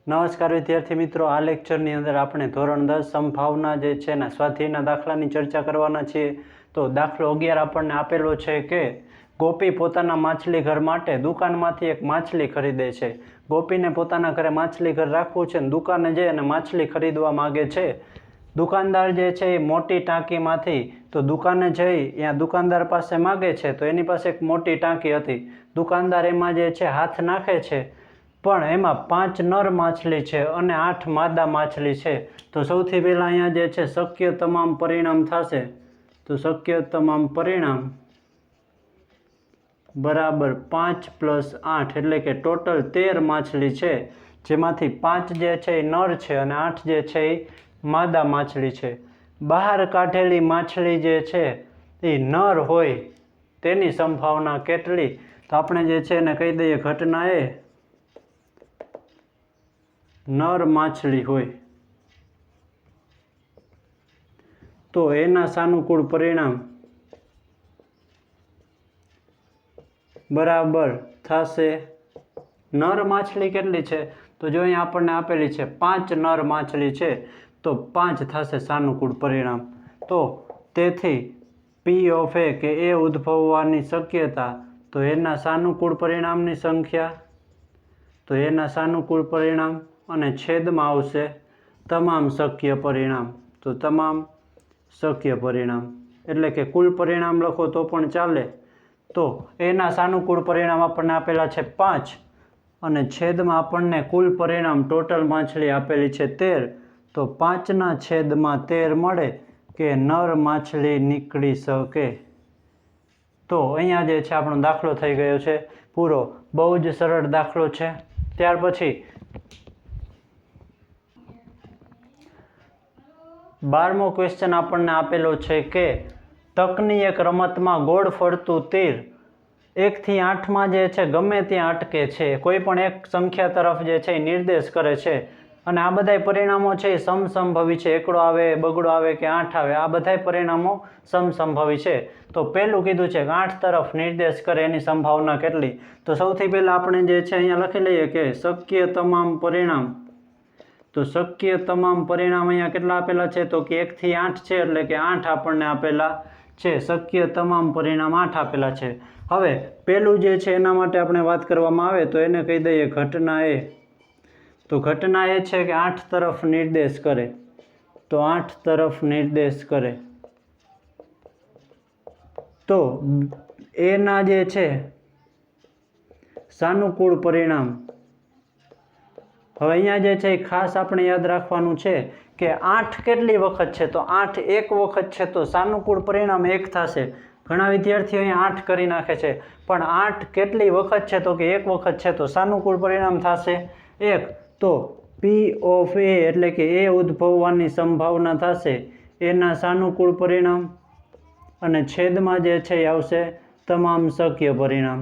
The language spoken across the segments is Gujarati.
નમસ્કાર વિદ્યાર્થી મિત્રો, આ લેક્ચરની અંદર આપણે ધોરણ 10 સંભાવના જે છે ને સ્વાધ્યાયના દાખલાની ચર્ચા કરવાના છીએ. તો દાખલો 11 આપણને આપેલો છે કે ગોપી પોતાના માછલી ઘર માટે દુકાનમાંથી એક માછલી ખરીદે છે. ગોપીને પોતાના ઘરે માછલી ઘર રાખવું છે ને દુકાને જઈ અને માછલી ખરીદવા માગે છે. દુકાનદાર જે છે એ મોટી ટાંકીમાંથી તો દુકાને જઈ ત્યાં દુકાનદાર પાસે માગે છે તો એની પાસે એક મોટી ટાંકી હતી. દુકાનદાર એમાં જે છે હાથ નાખે છે પણ એમાં 5 નર માછલી છે અને 8 માદા માછલી છે. તો સૌથી પહેલાં અહીંયા જે છે શક્ય તમામ પરિણામ થશે. તો શક્ય તમામ પરિણામ બરાબર 5 + 8 એટલે કે ટોટલ 13 માછલી છે, જેમાંથી 5 જે છે એ નર છે અને 8 જે છે એ માદા માછલી છે. બહાર કાઢેલી માછલી જે છે એ નર હોય તેની સંભાવના કેટલી? તો આપણે જે છે એને કહી દઈએ ઘટના એ નર માછલી હોય તો એના સાનુકૂળ પરિણામ બરાબર થશે. નર માછલી કેટલી છે? તો જો અહીંયા આપણને આપેલી છે 5 નર માછલી છે તો 5 થશે સાનુકૂળ પરિણામ. તો તેથી P ઓફ A કે એ ઉદ્ભવવાની શક્યતા તો એના સાનુકૂળ પરિણામની સંખ્યા તો એના સાનુકૂળ પરિણામ અને છેદમાં આવશે તમામ શક્ય પરિણામ. તો તમામ શક્ય પરિણામ એટલે કે કુલ પરિણામ લખો તો પણ ચાલે. તો એના સાનુકૂળ પરિણામ આપણને આપેલા છે 5 અને છેદમાં આપણને કુલ પરિણામ ટોટલ માછલી આપેલી છે 13. તો 5/13 મળે કે નર માછલી નીકળી શકે. તો અહીંયા જે છે આપણો દાખલો થઈ ગયો છે પૂરો. બહુ જ સરળ દાખલો છે. ત્યાર પછી 12મો ક્વેશ્ચન આપણને આપેલો છે કે તકની એક રમતમાં ગોળ ફરતું તીર 1 થી 8માં જે છે ગમે ત્યાં અટકે છે, કોઈ પણ એક સંખ્યા તરફ જે છે એ નિર્દેશ કરે છે અને આ બધાય પરિણામો છે એ સમસંભવી છે. એકડો આવે, બગડો આવે કે 8 આવે, આ બધાય પરિણામો સમસંભવી છે. તો પહેલું કીધું છે કે 8 તરફ નિર્દેશ કરે એની સંભાવના કેટલી? તો સૌથી પહેલાં આપણે જે છે અહીંયા લખી લઈએ કે શક્ય તમામ પરિણામ. તો શક્ય તમામ પરિણામ અહીંયા કેટલા આપેલા છે? તો કે 1 થી 8 છે એટલે કે 8 આપણને આપેલા છે. શક્ય તમામ પરિણામ 8 આપેલા છે. હવે પહેલું જે છે એના માટે આપણે વાત કરવામાં આવે તો એને કહી દઈએ ઘટના એ. તો ઘટના એ છે કે 8 તરફ નિર્દેશ કરે. તો 8 તરફ નિર્દેશ કરે તો એના જે છે સાનુકૂળ પરિણામ. હવે અહીંયા જે છે ખાસ આપણે યાદ રાખવાનું છે કે 8 કેટલી વખત છે? તો 8 એક વખત છે તો સાનુકૂળ પરિણામ 1 થશે. ઘણા વિદ્યાર્થીઓ અહીંયા 8 કરી નાખે છે પણ 8 કેટલી વખત છે? તો કે 1 વખત છે તો સાનુકૂળ પરિણામ થશે 1. તો P ઓફ A એટલે કે એ ઉદ્ભવવાની સંભાવના થશે એના સાનુકૂળ પરિણામ અને છેદમાં જે છે એ આવશે તમામ શક્ય પરિણામ.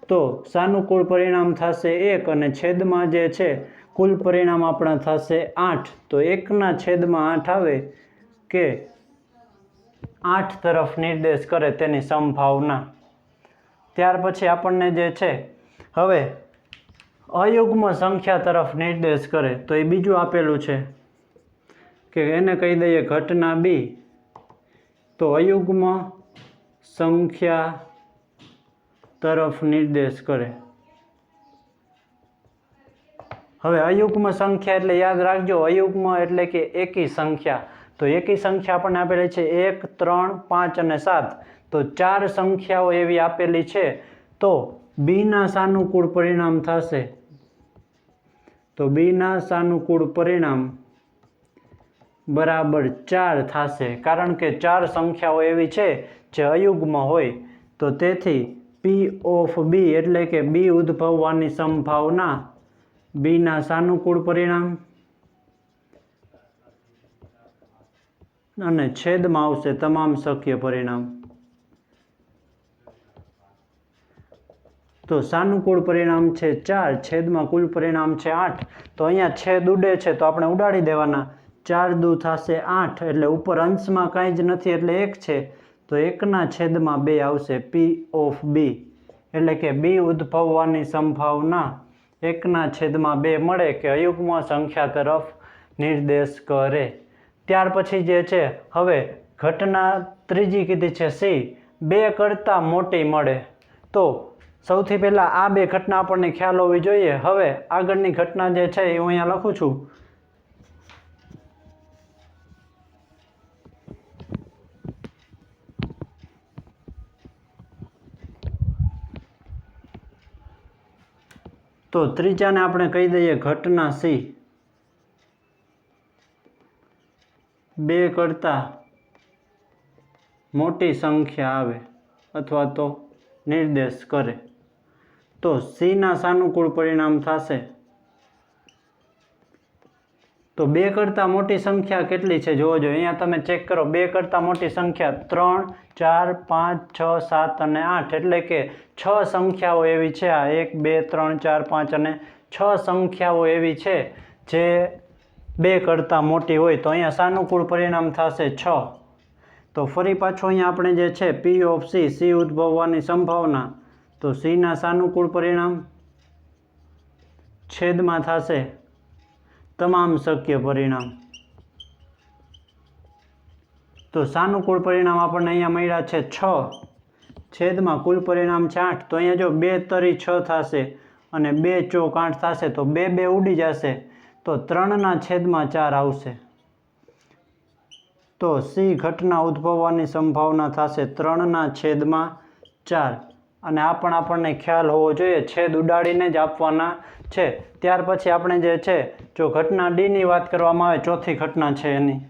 તો સાનુકૂળ પરિણામ થશે 1 અને છેદમાં જે છે કુલ પરિણામ આપણા થશે 8. તો 1/8 આવે કે 8 તરફ નિર્દેશ કરે તેની સંભાવના. ત્યાર પછી આપણને જે છે હવે અયુગ્મ સંખ્યા તરફ નિર્દેશ કરે તો એ બીજું આપેલું છે કે એને કહી દઈએ ઘટના B. તો અયુગ્મ સંખ્યા તરફ નિર્દેશ કરે. હવે અયુગ્મ સંખ્યા એટલે યાદ રાખજો, અયુગ્મ એટલે કે એકી સંખ્યા. તો એકી સંખ્યા આપણને આપેલી છે 1, 3, 5 અને 7. તો 4 સંખ્યાઓ એવી આપેલી છે. તો બીના સાનુકૂળ પરિણામ થશે. તો બીના સાનુકૂળ પરિણામ બરાબર 4 થશે કારણ કે 4 સંખ્યાઓ એવી છે જે અયુગ્મ હોય. તો તેથી P ઓફ B એટલે કે B ઉદ્ભવવાની સંભાવના બીના સાનુકૂળ પરિણામ અને છેદમાં આવશે તમામ શક્ય પરિણામ. તો સાનુકૂળ પરિણામ છે 4, છેદમાં કુલ પરિણામ છે 8. તો અહીંયા છેદ ઉડે છે તો આપણે ઉડાડી દેવાના. 4 દુ થશે 8 એટલે ઉપર અંશમાં કાંઈ જ નથી એટલે 1 છે તો 1/2 આવશે P ઓફ B એટલે કે B ઉદ્ભવવાની સંભાવના 1/2 મળે કે અયુગ્મ સંખ્યા તરફ નિર્દેશ કરે। ત્યાર પછી જે છે હવે ઘટના ત્રીજી કીધી છે સી, 2 કરતાં મોટી મળે। તો સૌથી પહેલાં આ 2 ઘટના આપણને ખ્યાલ હોવી જોઈએ। હવે આગળની ઘટના જે છે એ હું અહીંયા લખું છું। તો ત્રીજાને આપણે કહી દઈએ ઘટના સી, 2 કરતાં મોટી સંખ્યા આવે અથવા તો નિર્દેશ કરે। તો સીના સાનુકૂળ પરિણામ થશે। તો 2 કરતાં મોટી સંખ્યા કેટલી છે જોવો જોઈએ। અહીંયા તમે ચેક કરો, 2 કરતાં મોટી સંખ્યા 3, 4, 5, 6, 7 અને 8 એટલે કે 6 સંખ્યાઓ એવી છે। આ 1, 2, 3, 4, 5 અને 6 સંખ્યાઓ એવી છે જે 2 કરતાં મોટી હોય। તો અહીંયા સાનુકૂળ પરિણામ થશે 6। તો ફરી પાછું અહીંયા આપણે જે છે પી ઓફ સી, સી ઉદ્ભવવાની સંભાવના, તો સીના સાનુકૂળ પરિણામ છેદમાં થશે તમામ શક્ય પરિણામ। તો સાનુકૂળ પરિણામ આપણને અહીંયા મળ્યા છે 6 છેદમાં કુલ પરિણામ છે 8। તો અહીંયા જો 2 તરી 6 થશે અને 2 ચોક 8 થશે તો 2 2 ઉડી જશે તો 3/4 આવશે। તો સી ઘટના ઉદ્ભવવાની સંભાવના થશે 3/4 અને આ પણ આપણને ખ્યાલ હોવો જોઈએ, છેદ ઉડાડીને જ આપવાના છે। ત્યાર પછી આપણે જે છે જો ઘટના ડીની વાત કરવામાં આવે, ચોથી ઘટના છે એની,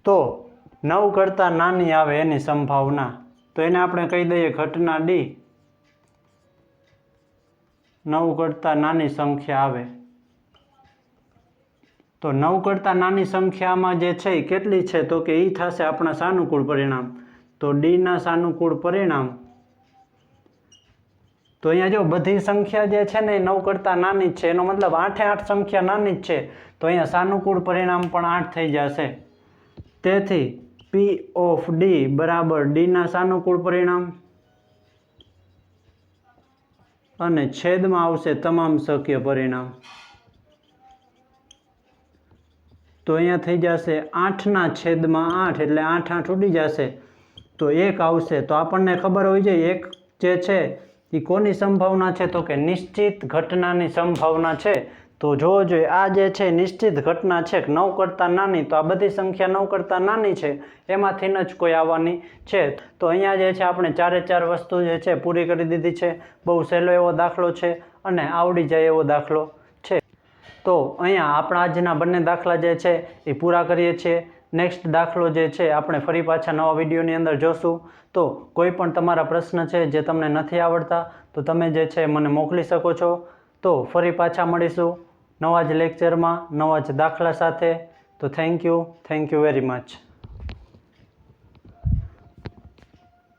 તો 9 કરતાં નાની આવે એની સંભાવના, તો એને આપણે કહી દઈએ ઘટના ડી, 9 કરતાં નાની સંખ્યા આવે। તો 9 કરતાં નાની સંખ્યામાં જે છે એ કેટલી છે તો કે એ થશે આપણા સાનુકૂળ પરિણામ। તો ડીના સાનુકૂળ પરિણામ, તો અહીંયા જો બધી સંખ્યા જે છે ને એ 9 કરતાં નાની જ છે, એનો મતલબ 8 8 સંખ્યા નાની જ છે, તો અહીંયા સાનુકૂળ પરિણામ પણ 8 થઈ જશે। તેથી પી ઓફ ડી બરાબર ડીના સાનુકૂળ પરિણામ અને છેદમાં આવશે તમામ શક્ય પરિણામ। તો અહીંયા થઈ જશે 8/8 એટલે 8 8 ઉડી જશે તો 1 આવશે। તો આપણને ખબર હોવી જોઈએ 1 જે છે એ કોની સંભાવના છે તો કે નિશ્ચિત ઘટનાની સંભાવના છે। તો જોવો જોઈએ આ જે છે નિશ્ચિત ઘટના છે 9 કરતાં નાની, તો આ બધી સંખ્યા 9 કરતાં નાની છે એમાંથી જ કોઈ આવવાની છે। તો અહીંયા જે છે આપણે 4 વસ્તુ જે છે પૂરી કરી દીધી છે। બહુ સહેલો એવો દાખલો છે અને આવડી જાય એવો દાખલો છે। તો અહીંયા આપણા આજના બંને દાખલા જે છે એ પૂરા કરીએ છીએ। નેક્સ્ટ દાખલો જે છે આપણે ફરી પાછા નવા વિડીયોની અંદર જોશું। તો કોઈ પણ તમારા પ્રશ્ન છે જે તમને નથી આવડતા તો તમે જે છે મને મોકલી શકો છો। તો ફરી પાછા મળીશું નવા જ લેક્ચરમાં નવા જ દાખલા સાથે। તો થેન્ક યુ વેરી મચ।